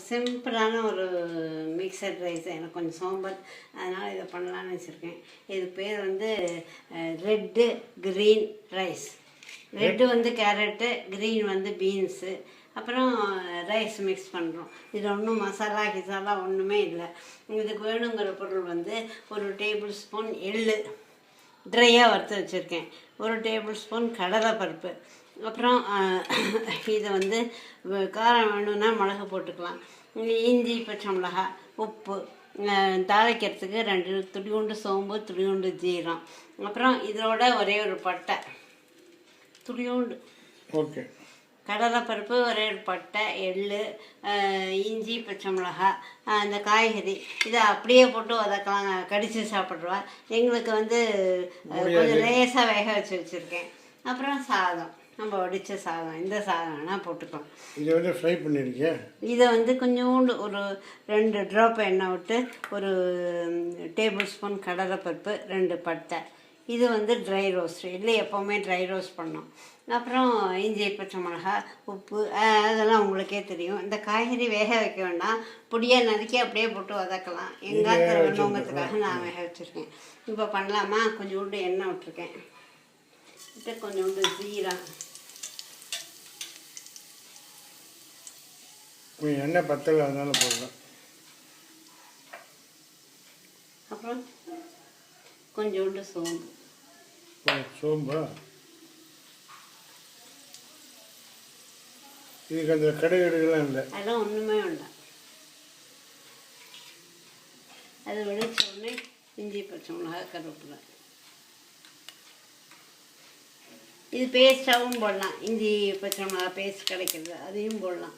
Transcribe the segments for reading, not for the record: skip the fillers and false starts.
சிம்பிளான ஒரு mixed rice. எனக்கு கொஞ்சம் சோம்பல், அதனால் இதை பண்ணலான்னு வச்சுருக்கேன். இது பேர் வந்து ரெட்டு க்ரீன் ரைஸ். ரெட்டு வந்து கேரட்டு, க்ரீன் வந்து பீன்ஸு, அப்புறம் ரைஸ் மிக்ஸ் பண்ணுறோம். இது ஒன்றும் மசாலா கிசாலா ஒன்றுமே இல்லை. இதுக்கு வேணுங்கிற பொருள் வந்து ஒரு டேபிள் ஸ்பூன் எள்ளு ட்ரையாக வறுத்து வச்சுருக்கேன், ஒரு டேபிள் ஸ்பூன் கடலைப்பருப்பு, அப்புறம் இதை வந்து காரம் வேணும்னா மிளகு போட்டுக்கலாம், இஞ்சி, பச்சை மிளகா, உப்பு, தாளிக்கிறதுக்கு 2 துளியுண்டு சோம்பு, துளியுண்டு ஜீரம், அப்புறம் இதோட ஒரே ஒரு பட்டை துளியுண்டு, ஓகே, கடலைப்பருப்பு, ஒரே ஒரு பட்டை, எள்ளு, இஞ்சி, பச்சை மிளகா, அந்த காய்கறி இதை அப்படியே போட்டு வதக்கலாம். கடித்து சாப்பிட்ருவா. எங்களுக்கு வந்து கொஞ்சம் லேசாக வேக வச்சுருக்கேன். அப்புறம் சாதம், நம்ம வடித்த சாதம், இந்த சாதம் வேணால் போட்டுக்கலாம். இதை வந்து ஃப்ரை பண்ணியிருக்கேன். இதை வந்து கொஞ்சோண்டு ஒரு 2 ட்ராப் எண்ணெய் விட்டு, ஒரு டேபிள் ஸ்பூன் கடலைப்பருப்பு, 2 பட்டை, இது வந்து ட்ரை ரோஸ்ட். இல்லை எப்போவுமே ட்ரை ரோஸ்ட் பண்ணோம். அப்புறம் இஞ்சி, பச்சை மிளகா, உப்பு, அதெல்லாம் உங்களுக்கே தெரியும். இந்த காய்கறி வேக வைக்க வேண்டாம், பொடியாக நறுக்கி அப்படியே போட்டு வதக்கலாம். எங்காத்தில் வேணுங்கிறதுக்காக நான் வேக வச்சுருக்கேன். இப்போ பண்ணலாமா? கொஞ்சோண்டு எண்ணெய் விட்டுருக்கேன், விட்டு கொஞ்சோண்டு ஜீரம், எண்ணெய் பத்தலை அதனால போடலாம். அப்புறம் கொஞ்சோண்டு சோம்பு. சோம்பா? இதுக்கு அந்த கடுகுலாம் இல்லை, அதெல்லாம் ஒன்றுமே வேண்டாம். அது வெடிச்ச உடனே இஞ்சி, பச்சை மிளகா, கருவேப்பிலை. இது பேஸ்ட்டாகவும் போடலாம். இஞ்சி பச்சை மிளகா பேஸ்ட் கிடைக்கிறது, அதையும் போடலாம்.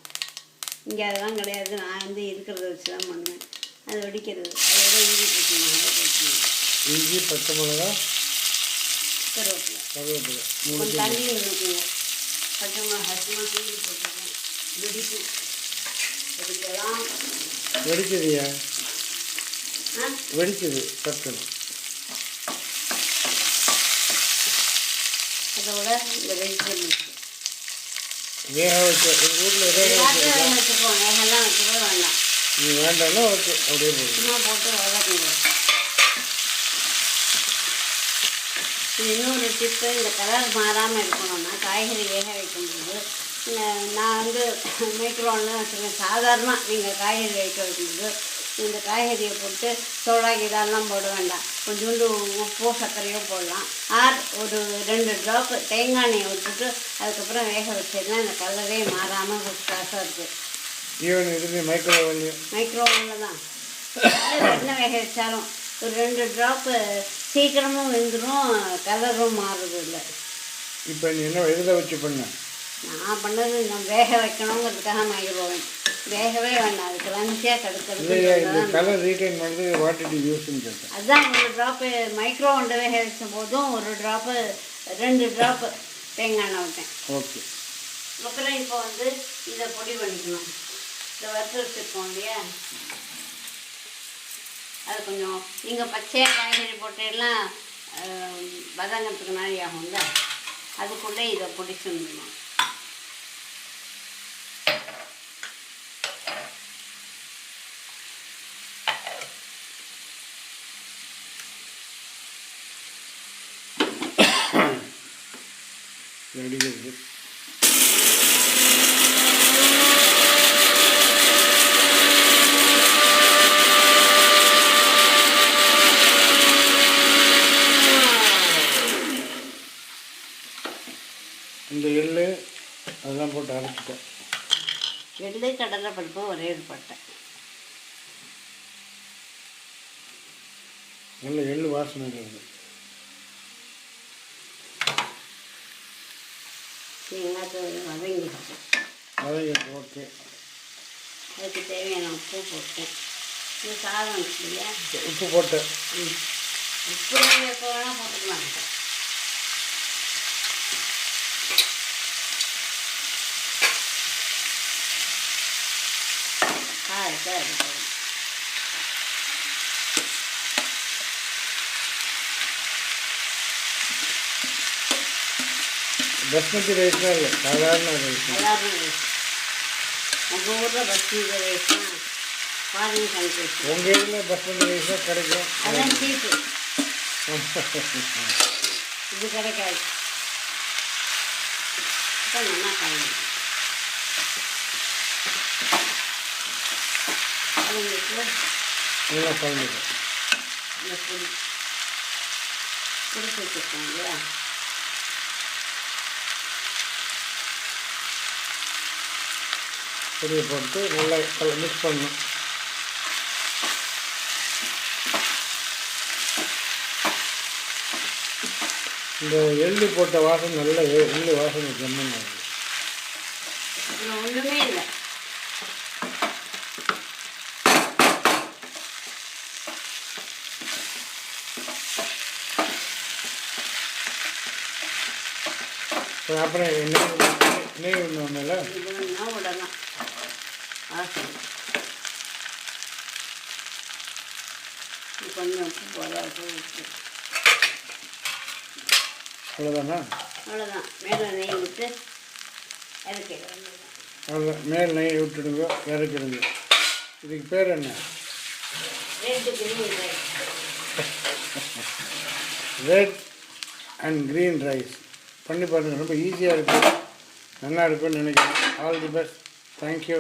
இங்கே அதெல்லாம் கிடையாது, நான் வந்து இருக்கிறத வச்சு தான் பண்ணுவேன். அது வெடிக்கிறது, அதோட இஞ்சி பச்சை மிளகா போட்டுருவேன். இஞ்சி, பச்சை மிளகா, கருவேப்பிலை, கொஞ்சம் தண்ணி ஊற்றிக்குங்க. பச்சை மிளகா சும்மா தூக்கி போட்டுருக்கேன். வெடிப்பு வெடிக்கலாம். வெடிக்குதுயா? வெடிக்குது டக்குன்னு. அதோட இந்த வெஜிடபிள்ஸ் வேக வச்சு எங்கள் வீட்டில் வச்சுக்குவோம். வேகெல்லாம் வச்சுக்கூட வேண்டாம், நீ வேண்டாம்னா ஓகே, அப்படியே போடுங்க. சும்மா போட்டு வதக்குங்க. இன்னொரு டிப்பு, இந்த கலர் மாறாமல் இருக்கணும்னா காய்கறி வேக வைக்கும்போது நான் வந்து மைக்ரோவனில் வச்சுருக்கேன். சாதாரணமாக நீங்கள் காய்கறி வேக வைக்கும்போது இந்த காய்கறியை போட்டு சோடா கீதாலாம் போட வேண்டாம், கொஞ்சோண்டு உப்போ சர்க்கரையோ போடலாம். ஒரு 2 ட்ராப்பு தேங்காய் எண்ணெயை விட்டுட்டு அதுக்கப்புறம் வேக வச்சிருந்தா இந்த கலரே மாறாமல் ஃபஸ்ட்டாக இருக்குது. ஈவன் இதுலேயும் மைக்ரோவனில் தான் என்ன வேக வச்சாலும் ஒரு 2 ட்ராப்பு சீக்கிரமும் வெந்துடும், கலரும் மாறுறது இல்லை. இப்போ நீ என்ன இதில் வச்சு பண்ண? நான் பண்ணது நான் வேக வைக்கணுங்கிறதுக்காக மைக்ரோவேன். வேகவே வேண்டாம், அது கிரன்ச்சியாக தடுக்கிறது. கலர் ரீட்டைன் பண்ணுறது வாட்டர் யூஸ்ன்னு கேட்டேன். அதுதான் 1 ட்ராப்பு மைக்ரோவனில் வேக வச்ச போதும் 1 ட்ராப்பு 2 ட்ராப்பு தேங்காய் எண்ணெய் விட்டேன். ஓகே. அப்புறம் இப்போ வந்து இதை பொடி பண்ணிக்கணும். இதை வறுத்து வச்சுருக்கோம் இல்லையா, அது கொஞ்சம் நீங்கள் பச்சையாக காய்கறி போட்டெல்லாம் வதங்கிறதுக்கு மாதிரி ஆகும்ல, அதுக்குள்ளே இதை பிடிச்சிடணும். ரெடியாக இந்த எள்ளு அதெல்லாம் போட்டு அரைச்சிட்டேன். எள்ளு, கடலைப்பருப்பு, ஒரே ஒரு பட்டை. நல்ல எள்ளு வாசனை இருக்குது. வதங்கி ஓகே. அதுக்கு தேவையான உப்பு போட்டேன். இது சாதம் இருக்கு இல்லையா, உப்பு போட்டேன். உப்பு நீங்கள் எப்போ வேணால் போட்டுக்கலாம். சரி, basmati rice இல்லை, சாதாரண ரைஸ். உங்கள் ஊரில் பஸ்மதி ரைஸ்லாம் ஃபாரின் கண்ட்ரிஸ் உங்கள் இதில் பஸ்மதி ரைஸ் தான் கிடைக்கும். அதான் சீப்பு. இது கிடைக்காது. இப்போ நல்லா கலந்து கலந்துட்டு நல்லா கலந்துக்கும். இந்த பொடி பிடிச்சி வச்சுருக்கோம் இல்லையா, பொடியை போட்டு நல்லா மிக்ஸ் பண்ணணும். இந்த எள்ளு போட்ட வாசனை நல்ல எள்ளு வாசனை ஜம்மன் ஆகுது. இதில் ஒன்றுமே இல்லை. அப்புறம் நெய் ஒன்றுல இது வேணா விடலாம். வாசனை கொஞ்சம் உப்பு போதாது உப்பு. அவ்வளோதானா? அவ்வளோதான். மேலே நெய் விட்டு இறக்கிட வேண்டியதான். அவ்வளோதான். மேல் நெய் விட்டுடுங்க, இறக்கிடுங்க. இதுக்கு பேர் என்ன? Red green rice. Red and green rice பண்ணி பாருங்கள். ரொம்ப ஈஸியாக இருக்கும், நல்லா இருக்கும்னு நினைக்கிறேன். All the best. தேங்க்யூ.